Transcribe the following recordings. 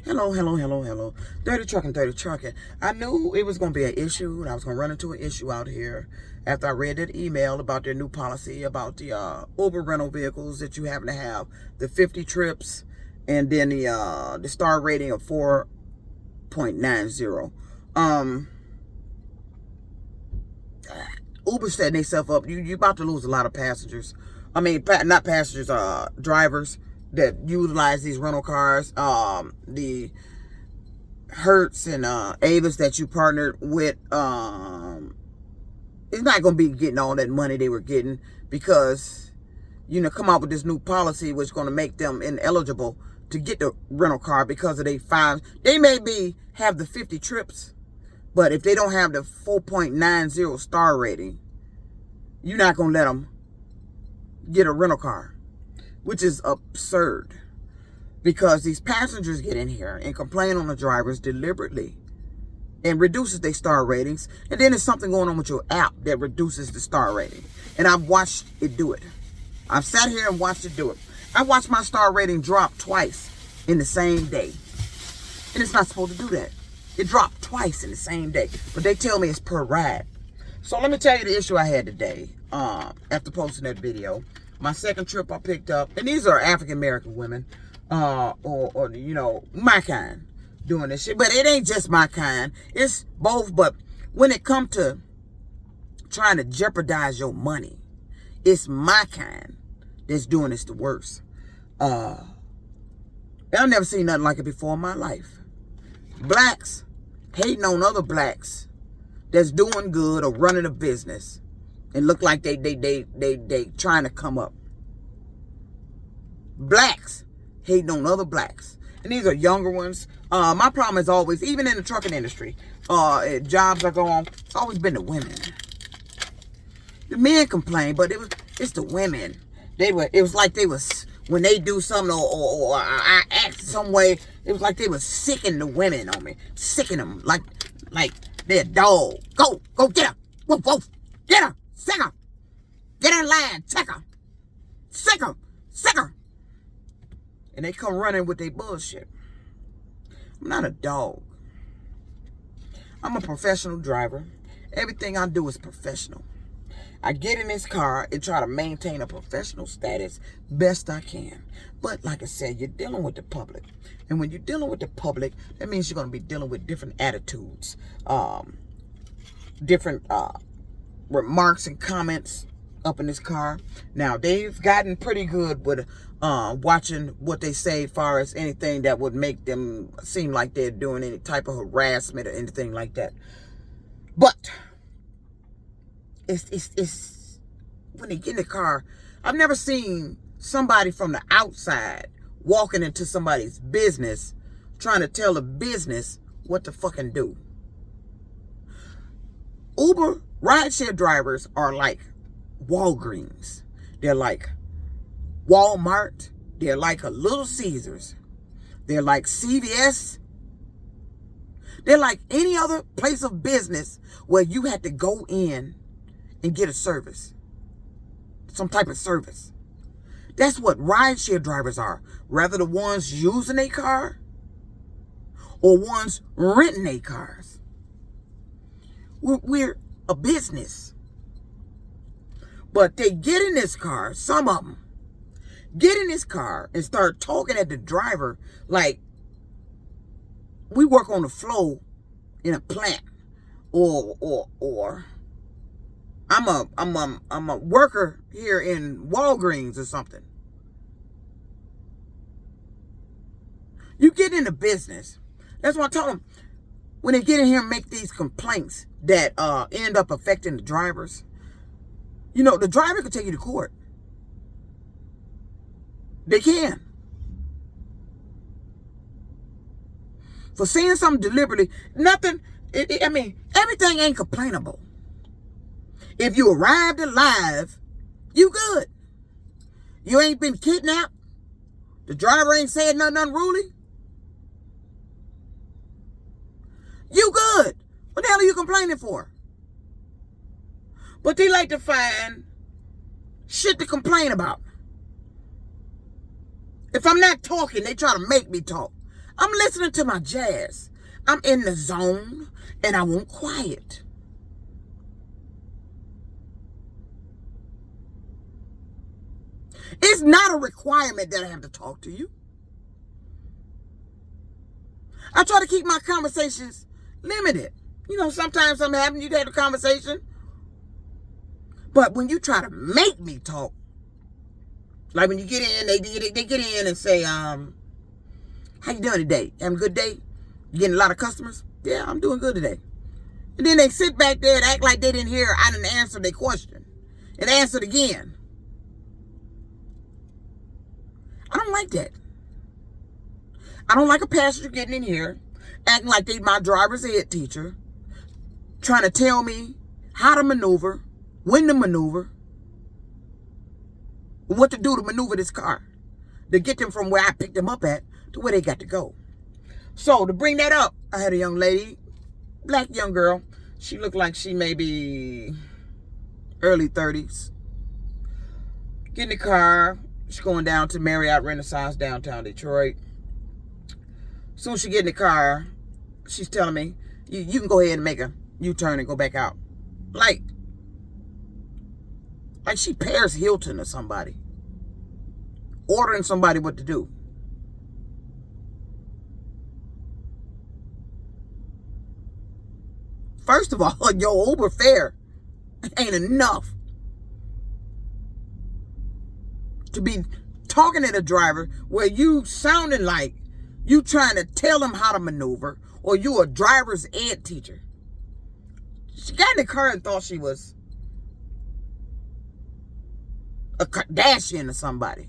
Hello. Dirty trucking. I knew it was going to be an issue, and I was going to run into an issue out here after I read that email about their new policy about the Uber rental vehicles that you happen to have the 50 trips and then the star rating of 4.90. Uber setting themselves up. You about to lose a lot of passengers. I mean, not passengers, drivers that utilize these rental cars. The Hertz and Avis that you partnered with, it's not going to be getting all that money they were getting because, come out with this new policy which is going to make them ineligible to get the rental car because of their fines. They may have the 50 trips, but if they don't have the 4.90 star rating, you're not going to let them get a rental car, which is absurd because these passengers get in here and complain on the drivers deliberately and reduces their star ratings. And then there's something going on with your app that reduces the star rating. And I've watched it do it. I've sat here and watched it do it. I watched my star rating drop twice in the same day. And it's not supposed to do that. It dropped twice in the same day. But they tell me it's per ride. So let me tell you the issue I had today after posting that video. My second trip I picked up, and these are African-American women, or my kind doing this shit. But it ain't just my kind. It's both. But when it comes to trying to jeopardize your money, it's my kind that's doing this the worst. I've never seen nothing like it before in my life. Blacks hating on other blacks that's doing good or running a business and look like they trying to come up. Blacks hating on other blacks. And these are younger ones. My problem is always, even in the trucking industry, jobs I go on, it's always been the women. The men complain, but it's the women. It was like they was, when they do something or I act some way, it was like they was sicking the women on me. Sicking them like they're a dog. Go get her. Woof. Get her. Sick her. Get in line. Check her. Sick her. And they come running with their bullshit. I'm not a dog. I'm a professional driver. Everything I do is professional. I get in this car and try to maintain a professional status best I can. But like I said, you're dealing with the public. And when you're dealing with the public, that means you're going to be dealing with different attitudes, different remarks and comments up in this car. Now, they've gotten pretty good with watching what they say as far as anything that would make them seem like they're doing any type of harassment or anything like that. But it's when they get in the car, I've never seen somebody from the outside walking into somebody's business trying to tell the business what to fucking do. Uber rideshare drivers are like Walgreens. They're like Walmart. They're like a Little Caesars. They're like CVS. They're like any other place of business where you had to go in and get a service. Some type of service. That's what rideshare drivers are. Rather the ones using a car or ones renting a cars. We're a business. But they get in this car, some of them, get in this car and start talking at the driver like we work on the floor in a plant or I'm a worker here in Walgreens or something. You get into business. That's why I tell them when they get in here and make these complaints that end up affecting the drivers. The driver could take you to court. They can. For saying something deliberately, nothing, everything ain't complainable. If you arrived alive, you good. You ain't been kidnapped. The driver ain't said nothing unruly. You good. What the hell are you complaining for? But they like to find shit to complain about. If I'm not talking, they try to make me talk. I'm listening to my jazz. I'm in the zone and I want quiet. It's not a requirement that I have to talk to you. I try to keep my conversations limited. You know, sometimes something happens, you have a conversation. But when you try to make me talk, like when you get in, they get in and say, how you doing today? Having a good day? You getting a lot of customers? Yeah, I'm doing good today. And then they sit back there and act like they didn't hear I didn't answer their question. And answered again. I don't like that. I don't like a passenger getting in here, acting like they my driver's ed teacher, trying to tell me how to maneuver, when to maneuver, what to do to maneuver this car, to get them from where I picked them up at to where they got to go. So to bring that up, I had a young lady, black young girl. She looked like she may be early 30s. Get in the car. She's going down to Marriott Renaissance, downtown Detroit. As soon as she get in the car, she's telling me, you can go ahead and make a U-turn and go back out. Like she Paris Hilton or somebody. Ordering somebody what to do. First of all, your Uber fare ain't enough to be talking to the driver where you sounding like you trying to tell them how to maneuver, or you a driver's ed teacher. She got in the car and thought she was a Kardashian or somebody.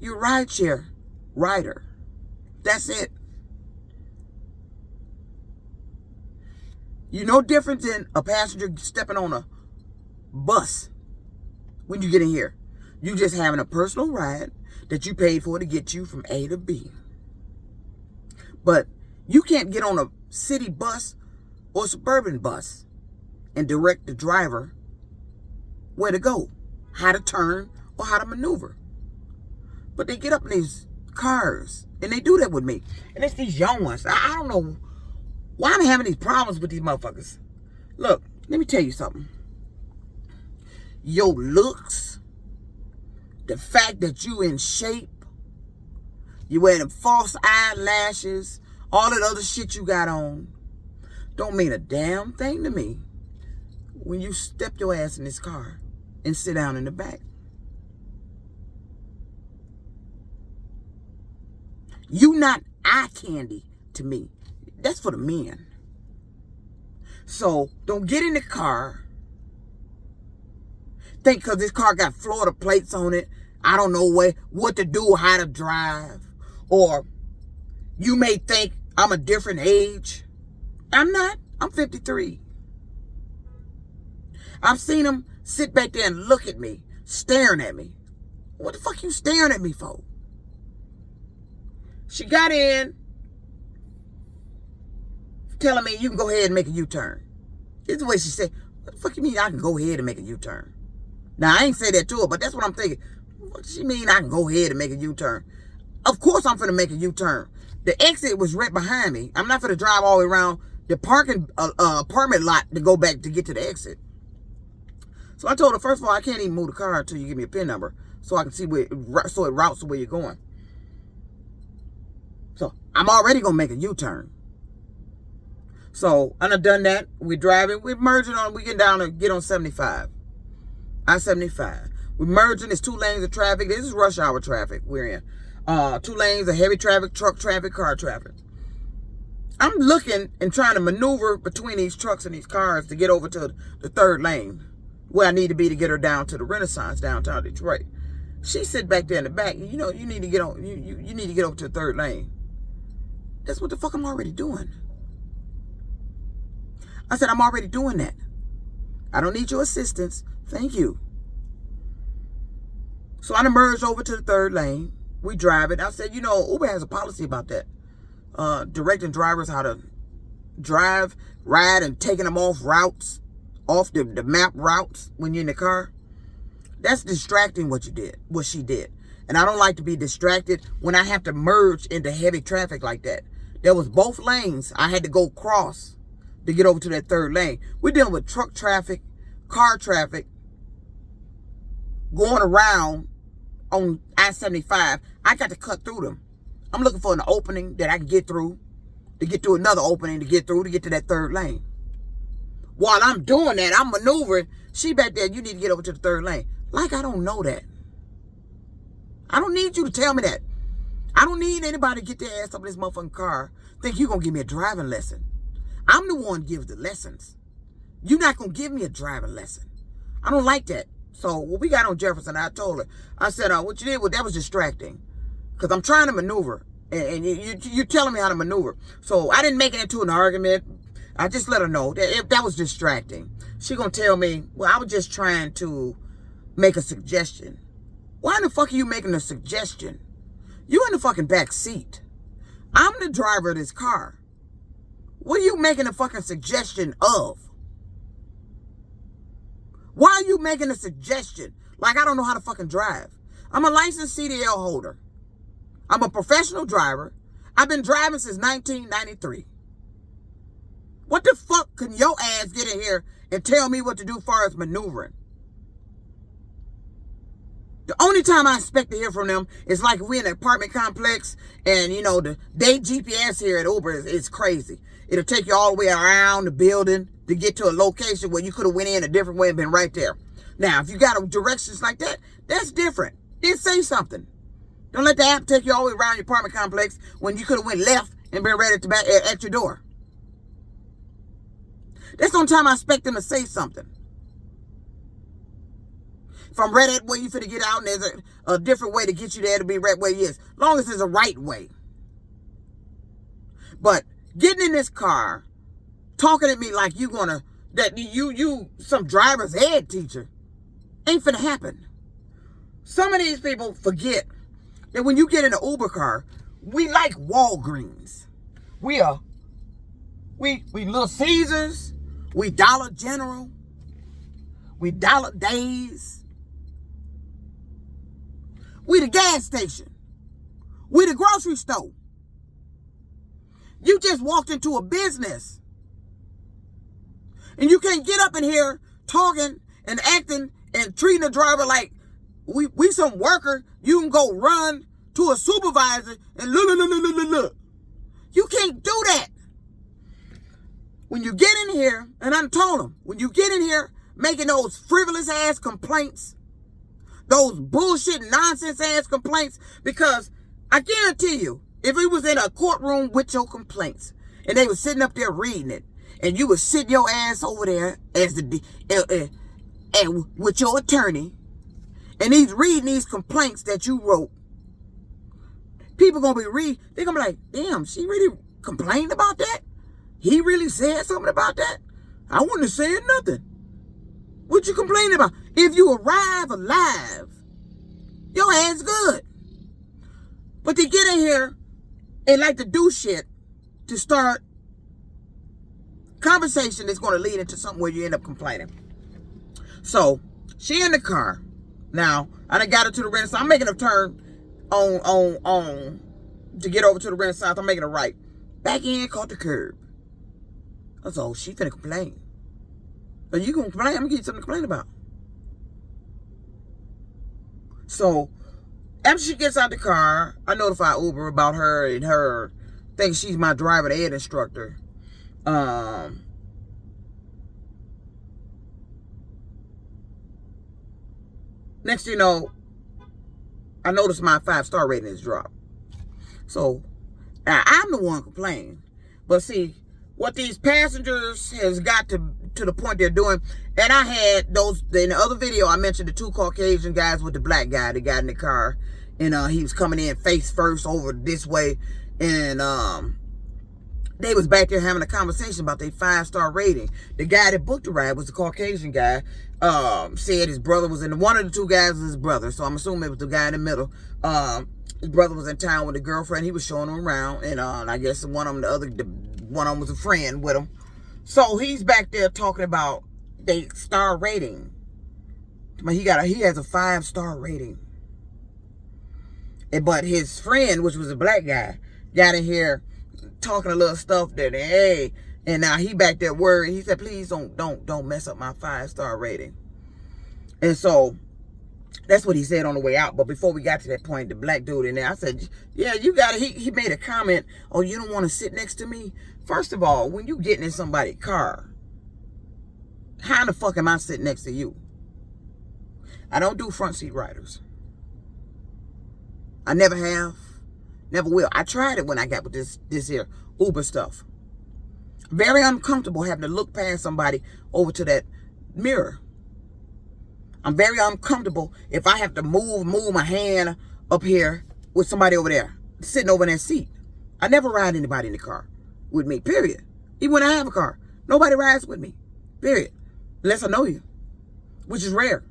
You rideshare rider. That's it. You're no different than a passenger stepping on a bus when you get in here. You just having a personal ride that you paid for to get you from A to B. But you can't get on a city bus or suburban bus and direct the driver where to go, how to turn, or how to maneuver. But they get up in these cars and they do that with me. And it's these young ones. I don't know why I'm having these problems with these motherfuckers. Look, let me tell you something. Your looks, the fact that you in shape, you wear them false eyelashes, all that other shit you got on, don't mean a damn thing to me when you step your ass in this car and sit down in the back. You not eye candy to me. That's for the men. So don't get in the car. Think because this car got Florida plates on it, I don't know what to do, how to drive. Or you may think I'm a different age. I'm not. I'm 53. I've seen them sit back there and look at me, staring at me. What the fuck you staring at me for? She got in, telling me you can go ahead and make a U-turn. This is the way she said, what the fuck you mean I can go ahead and make a U-turn? Now, I ain't say that to her, but that's what I'm thinking. What does she mean I can go ahead and make a U-turn? Of course I'm finna make a U-turn. The exit was right behind me. I'm not finna drive all the way around the parking apartment lot to go back to get to the exit. So I told her, first of all, I can't even move the car until you give me a PIN number so I can see so it routes to where you're going. So I'm already gonna make a U-turn. So I done that. We're driving. We're merging on. We get down and get on 75. I-75. We're merging. It's 2 lanes of traffic. This is rush hour traffic we're in. 2 lanes of heavy traffic, truck traffic, car traffic. I'm looking and trying to maneuver between these trucks and these cars to get over to the 3rd lane where I need to be to get her down to the Renaissance downtown Detroit. She sit back there in the back. You know, you need to get on. You need to get over to the 3rd lane. That's what the fuck I'm already doing. I said, I'm already doing that. I don't need your assistance. Thank you. So I emerged over to the 3rd lane. We drive it. I said, you know, Uber has a policy about that. Directing drivers how to drive, ride, and taking them off routes, off the map routes when you're in the car. That's distracting what she did. And I don't like to be distracted when I have to merge into heavy traffic like that. There was both lanes. I had to go cross to get over to that third lane. We're dealing with truck traffic, car traffic, going around on I-75. I got to cut through them. I'm looking for an opening that I can get through, to get to another opening to get through, to get to that third lane. While I'm doing that, I'm maneuvering. She back there, you need to get over to the third lane. Like I don't know that. I don't need you to tell me that. I don't need anybody to get their ass up in this motherfucking car, think you're going to give me a driving lesson. I'm the one who gives the lessons. You're not going to give me a driving lesson. I don't like that. So what we got on Jefferson, I told her, I said, what you did, well, that was distracting. Because I'm trying to maneuver. And you're telling me how to maneuver. So I didn't make it into an argument. I just let her know that was distracting. She going to tell me, well, I was just trying to make a suggestion. Why in the fuck are you making a suggestion? You in the fucking back seat. I'm the driver of this car. What are you making a fucking suggestion of? Why are you making a suggestion? Like I don't know how to fucking drive. I'm a licensed CDL holder. I'm a professional driver. I've been driving since 1993. What the fuck can your ass get in here and tell me what to do as far as maneuvering? The only time I expect to hear from them is like if we're in an apartment complex and, they GPS here at Uber is crazy. It'll take you all the way around the building to get to a location where you could have went in a different way and been right there. Now, if you got directions like that, that's different. Then say something. Don't let the app take you all the way around your apartment complex when you could have went left and been right at your door. That's the only time I expect them to say something. If I'm right at where you finna get out and there's a different way to get you there to be right where you is. As long as it's a right way. But getting in this car, talking at me like you some driver's ed teacher, ain't finna happen. Some of these people forget that when you get in an Uber car, we like Walgreens. We Little Caesars. We Dollar General. We Dollar Days. We the gas station. We the grocery store. You just walked into a business. And you can't get up in here talking and acting and treating the driver like we some worker. You can go run to a supervisor and look. You can't do that. When you get in here, and I told them, when you get in here making those frivolous ass complaints, those bullshit nonsense ass complaints, because I guarantee you, if we was in a courtroom with your complaints and they was sitting up there reading it, and you was sitting your ass over there as with your attorney, and he's reading these complaints that you wrote, people gonna be they're gonna be like, damn, she really complained about that? He really said something about that? I wouldn't have said nothing. What you complaining about? If you arrive alive, your ass good. But they get in here and like to do shit to start conversation that's going to lead into something where you end up complaining. So she in the car. Now I done got her to the Renaissance. I'm making a turn on to get over to the Renaissance. I'm making a right. Back in, caught the curb. That's all. She finna complain. Are you gonna complain? I'm gonna give you something to complain about. So after she gets out the car, I notify Uber about her and her thinks she's my driver ed instructor. Next thing you know, I noticed my 5-star rating has dropped. So now I'm the one complaining. But see, what these passengers has got to the point they're doing, and I had those in the other video. I mentioned the 2 Caucasian guys with the black guy that got in the car, and he was coming in face first over this way, and they was back there having a conversation about their 5-star rating. The guy that booked the ride was the Caucasian guy. Said his brother was in one of the 2 guys was his brother, so I'm assuming it was the guy in the middle. His brother was in town with a girlfriend. He was showing him around, and I guess one of them was a friend with him. So he's back there talking about the star rating. But he has a 5-star rating. But his friend, which was a black guy, got in here talking a little stuff that, hey, and now he back there worried. He said, please don't mess up my 5-star rating. And so that's what he said on the way out. But before we got to that point, the black dude in there, I said, yeah, you got it. He made a comment, oh, you don't want to sit next to me? First of all, when you getting in somebody's car, how the fuck am I sitting next to you? I don't do front seat riders. I never have, never will. I tried it when I got with this here Uber stuff. Very uncomfortable having to look past somebody over to that mirror. I'm very uncomfortable if I have to move my hand up here with somebody over there, sitting over in that seat. I never ride anybody in the car with me, period. Even when I have a car, nobody rides with me, period. Unless I know you, which is rare.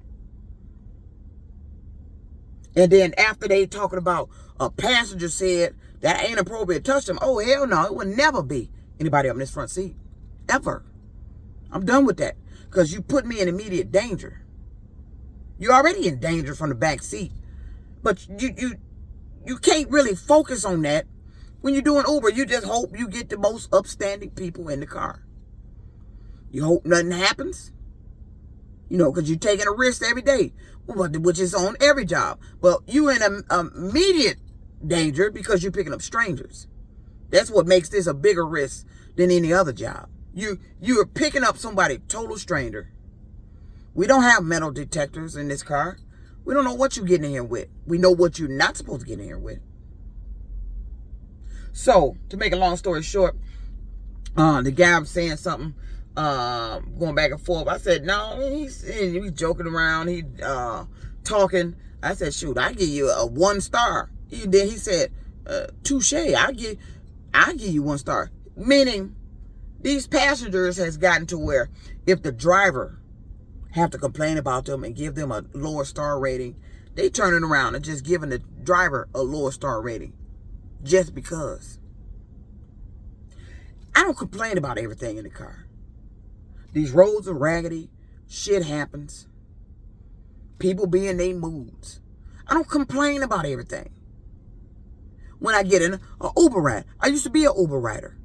And then after they talking about a passenger said that ain't appropriate to touch them, oh, hell no, it would never be anybody up in this front seat, ever. I'm done with that because you put me in immediate danger. You're already in danger from the back seat, but you can't really focus on that when you're doing Uber. You just hope you get the most upstanding people in the car. You hope nothing happens, because you're taking a risk every day, which is on every job. Well, you're in immediate danger because you're picking up strangers. That's what makes this a bigger risk than any other job. You're picking up somebody total stranger. We don't have metal detectors in this car. We don't know what you're getting in here with. We know what you're not supposed to get in here with. So, to make a long story short, the guy was saying something, going back and forth. I said, no, he's joking around. He talking. I said, shoot, I give you a 1 star. Then he said, touche, I give you 1 star. Meaning, these passengers has gotten to where if the driver have to complain about them and give them a lower star rating, they turning around and just giving the driver a lower star rating just because. I don't complain about everything in the car. These roads are raggedy. Shit happens. People be in their moods. I don't complain about everything. When I get in an Uber ride, I used to be an Uber rider.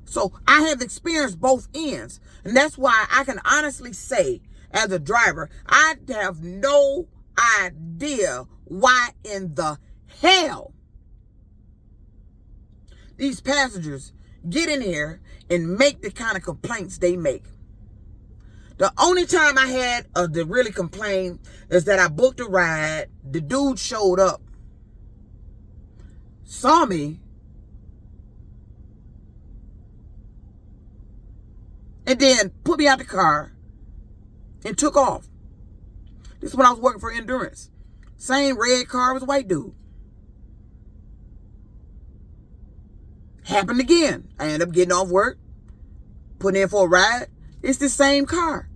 So I have experienced both ends. And that's why I can honestly say, as a driver, I have no idea why in the hell these passengers get in here and make the kind of complaints they make. The only time I had to really complain is that I booked a ride. The dude showed up, saw me, and then put me out the car and took off. This is when I was working for Endurance. Same red car as a white dude. Happened again. I ended up getting off work, putting in for a ride. It's the same car.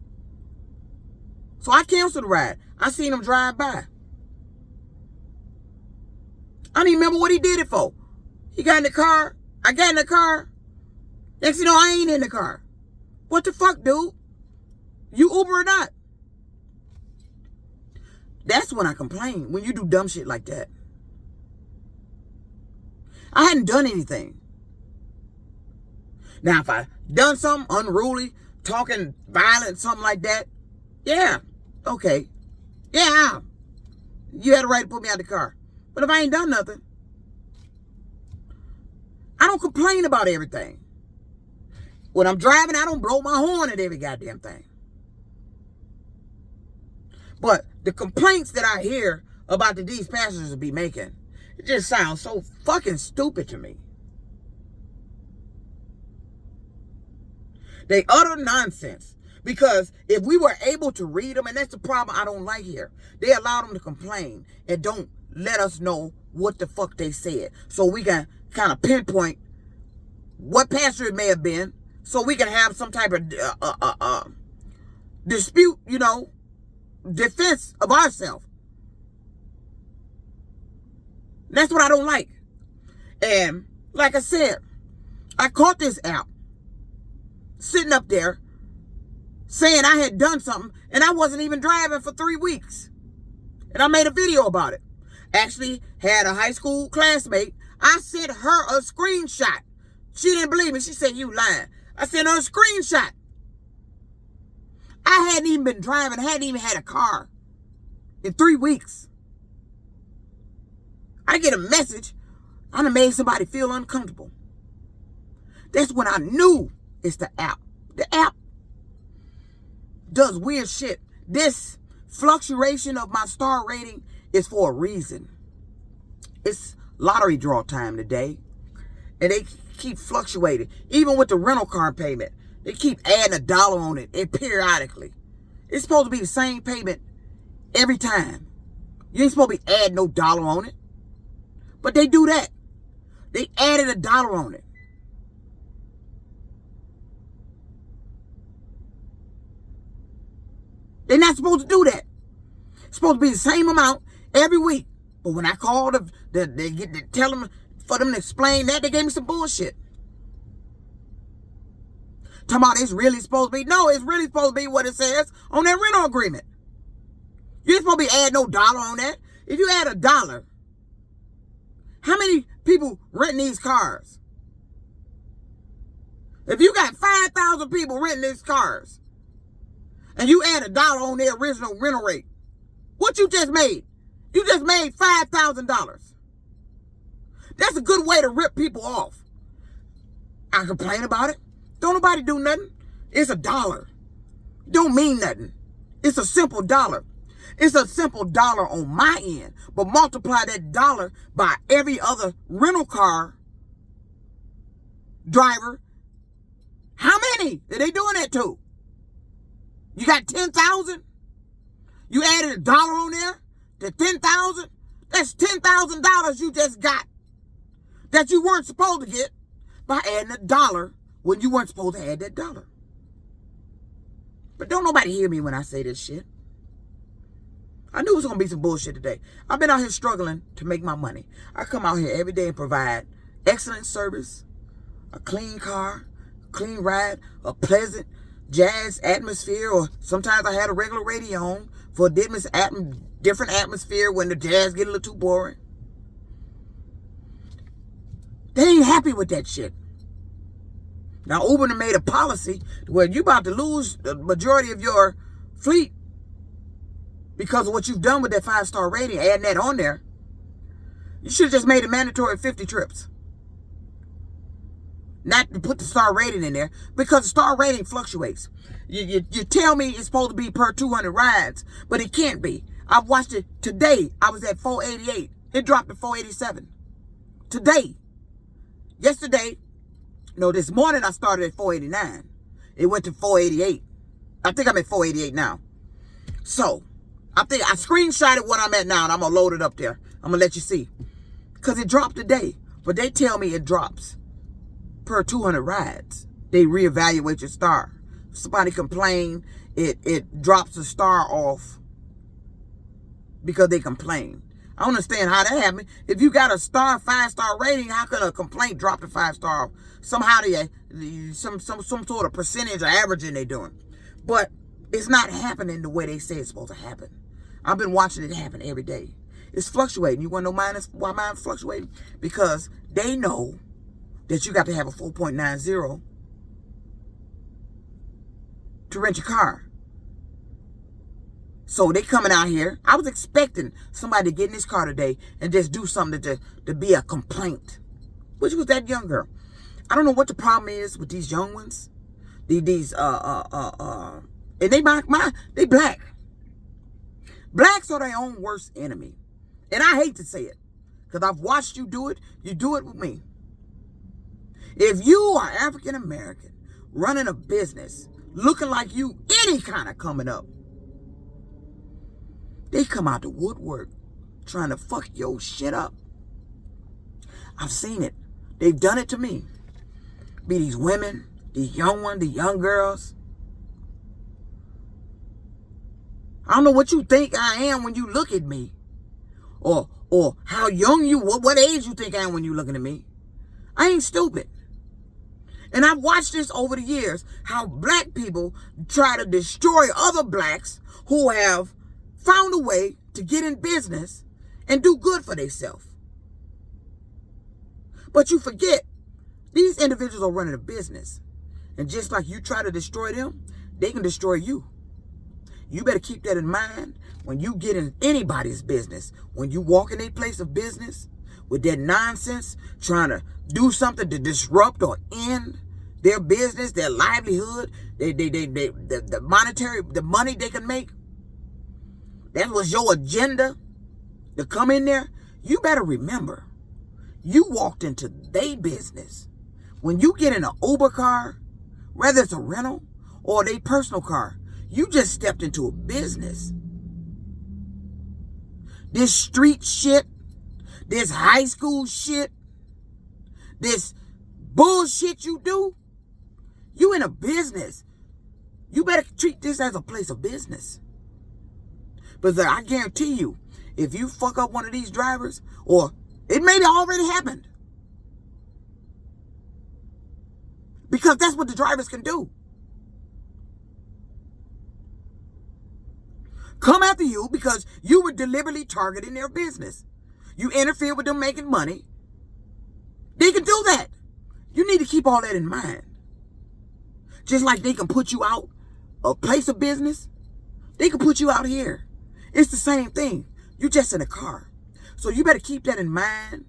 So I canceled the ride. I seen him drive by. I don't even remember what he did it for. He got in the car. I got in the car. Next thing you know, I ain't in the car. What the fuck, dude? You Uber or not? That's when I complain, when you do dumb shit like that. I hadn't done anything. Now, if I done something unruly, talking violent, something like that, yeah, okay. Yeah, you had a right to put me out the car. But if I ain't done nothing, I don't complain about everything. When I'm driving, I don't blow my horn at every goddamn thing. But the complaints that I hear about that these passengers will be making, it just sounds so fucking stupid to me. They utter nonsense. Because if we were able to read them, and that's the problem I don't like here, they allow them to complain and don't let us know what the fuck they said. So we can kind of pinpoint what passenger it may have been, so we can have some type of dispute, defense of ourselves. That's what I don't like. And like I said, I caught this app sitting up there saying I had done something and I wasn't even driving for 3 weeks. And I made a video about it. actually had a high school classmate. I sent her a screenshot. She didn't believe me. She said, you lying. I sent her a screenshot. I hadn't even been driving, hadn't even had a car in 3 weeks. I get a message. I done made somebody feel uncomfortable. That's when I knew it's the app. The app does weird shit. This fluctuation of my star rating is for a reason. It's lottery draw time today. And they keep fluctuating. Even with the rental car payment. They keep adding $1 on it periodically. It's supposed to be the same payment every time. You ain't supposed to be adding no dollar on it. But they do that. They added $1 on it. They're not supposed to do that. It's supposed to be the same amount every week. But when I called, they get to tell them for them to explain that, they gave me some bullshit. Talking about it's really supposed to be. No, it's really supposed to be what it says on that rental agreement. You ain't supposed to be adding no dollar on that. If you add $1, how many people rent these cars? If you got 5,000 people renting these cars, and you add $1 on their original rental rate, what you just made? You just made $5,000. That's a good way to rip people off. I complain about it. Don't nobody do nothing. It's $1. Don't mean nothing. It's a simple dollar. It's a simple dollar on my end. But multiply that dollar by every other rental car driver. How many are they doing that to? You got 10,000? You added $1 on there to 10,000? That's $10,000 you just got that you weren't supposed to get by adding $1 when you weren't supposed to add that dollar. But don't nobody hear me when I say this shit. I knew it was going to be some bullshit today. I've been out here struggling to make my money. I come out here every day and provide excellent service, a clean car, a clean ride, a pleasant jazz atmosphere, or sometimes I had a regular radio on for a different atmosphere when the jazz get a little too boring. They ain't happy with that shit. Now, Uber made a policy where you about to lose the majority of your fleet because of what you've done with that 5-star rating, adding that on there. You should have just made it mandatory 50 trips. Not to put the star rating in there, because the star rating fluctuates. You tell me it's supposed to be per 200 rides, but it can't be. I've watched it today. I was at 488. It dropped to 487. Today. Yesterday, no, this morning I started at 489. It went to 488. I think I'm at 488 now. So, I screenshotted what I'm at now, and I'm going to load it up there. I'm going to let you see. Because it dropped today. But they tell me it drops per 200 rides. They reevaluate your star. If somebody complain, it drops the star off because they complain. I don't understand how that happened. If you got a 5-star rating, how can a complaint drop to 5-star? Somehow some sort of percentage or averaging they doing. But it's not happening the way they say it's supposed to happen. I've been watching it happen every day. It's fluctuating. You want to know why mine's fluctuating? Because they know that you got to have a 4.90 to rent your car. So they coming out here. I was expecting somebody to get in this car today and just do something to be a complaint. Which was that young girl. I don't know what the problem is with these young ones. And they black. Blacks are their own worst enemy. And I hate to say it, because I've watched you do it. You do it with me. If you are African American, running a business, looking like you any kind of coming up, they come out the woodwork trying to fuck your shit up. I've seen it. They've done it to me. Be these women, these young ones, the young girls. I don't know what you think I am when you look at me. Or how young you, what age you think I am when you looking at me. I ain't stupid. And I've watched this over the years, how black people try to destroy other blacks who have found a way to get in business and do good for themselves. But you forget, these individuals are running a business. And just like you try to destroy them, they can destroy you. You better keep that in mind when you get in anybody's business. When you walk in a place of business with that nonsense, trying to do something to disrupt or end their business, their livelihood, the money they can make. That was your agenda to come in there. You better remember, you walked into their business. When you get in an Uber car, whether it's a rental or their personal car, you just stepped into a business. This street shit, this high school shit, this bullshit you do, you in a business. You better treat this as a place of business. But I guarantee you, if you fuck up one of these drivers, or it may have already happened, because that's what the drivers can do. Come after you because you were deliberately targeting their business. You interfered with them making money. They can do that. You need to keep all that in mind. Just like they can put you out a place of business, they can put you out here. It's the same thing. You just in a car. So you better keep that in mind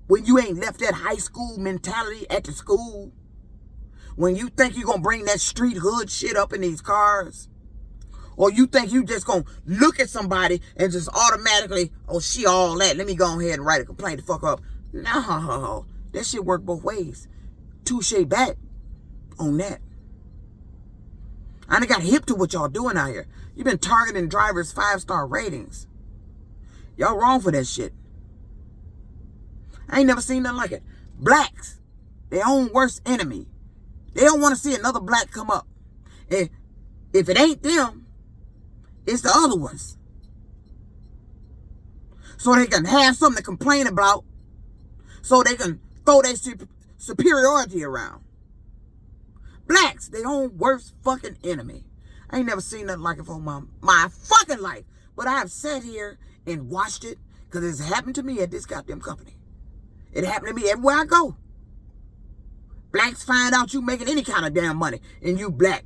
when you ain't left that high school mentality at the school. When you think you're going to bring that street hood shit up in these cars. Or you think you just going to look at somebody and just automatically, oh, she all that. Let me go ahead and write a complaint to fuck up. No, that shit work both ways. Touche back on that. I done got hip to what y'all doing out here. You've been targeting drivers' 5-star ratings. Y'all wrong for that shit. I ain't never seen nothing like it. Blacks, their own worst enemy. They don't want to see another black come up. And if it ain't them, it's the other ones. So they can have something to complain about. So they can throw their superiority around. Blacks, their own worst fucking enemy. I ain't never seen nothing like it for my fucking life. But I have sat here and watched it because it's happened to me at this goddamn company. It happened to me everywhere I go. Blacks find out you making any kind of damn money and you black.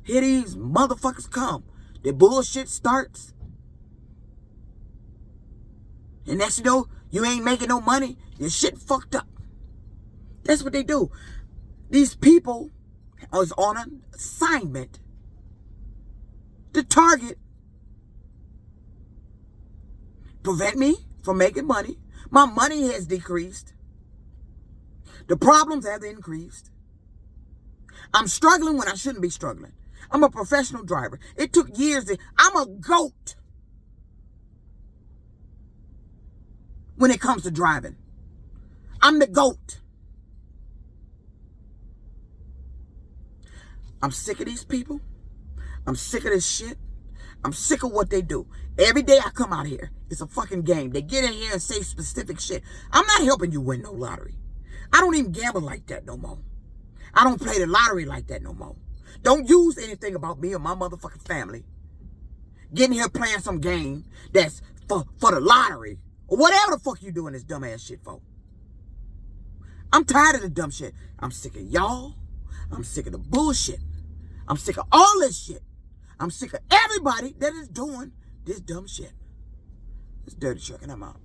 Here these motherfuckers come. The bullshit starts. And next you know, you ain't making no money. Your shit fucked up. That's what they do. These people are on an assignment to target, prevent me from making money. My money has decreased. The problems have increased. I'm struggling when I shouldn't be struggling. I'm a professional driver. It took years. I'm a goat when it comes to driving. I'm the GOAT. I'm sick of these people. I'm sick of this shit. I'm sick of what they do. Every day I come out here, it's a fucking game. They get in here and say specific shit. I'm not helping you win no lottery. I don't even gamble like that no more. I don't play the lottery like that no more. Don't use anything about me or my motherfucking family. Getting here playing some game that's for the lottery. Or whatever the fuck you doing this dumbass shit for. I'm tired of the dumb shit. I'm sick of y'all. I'm sick of the bullshit. I'm sick of all this shit. I'm sick of everybody that is doing this dumb shit. It's Dirty Truck and I'm out.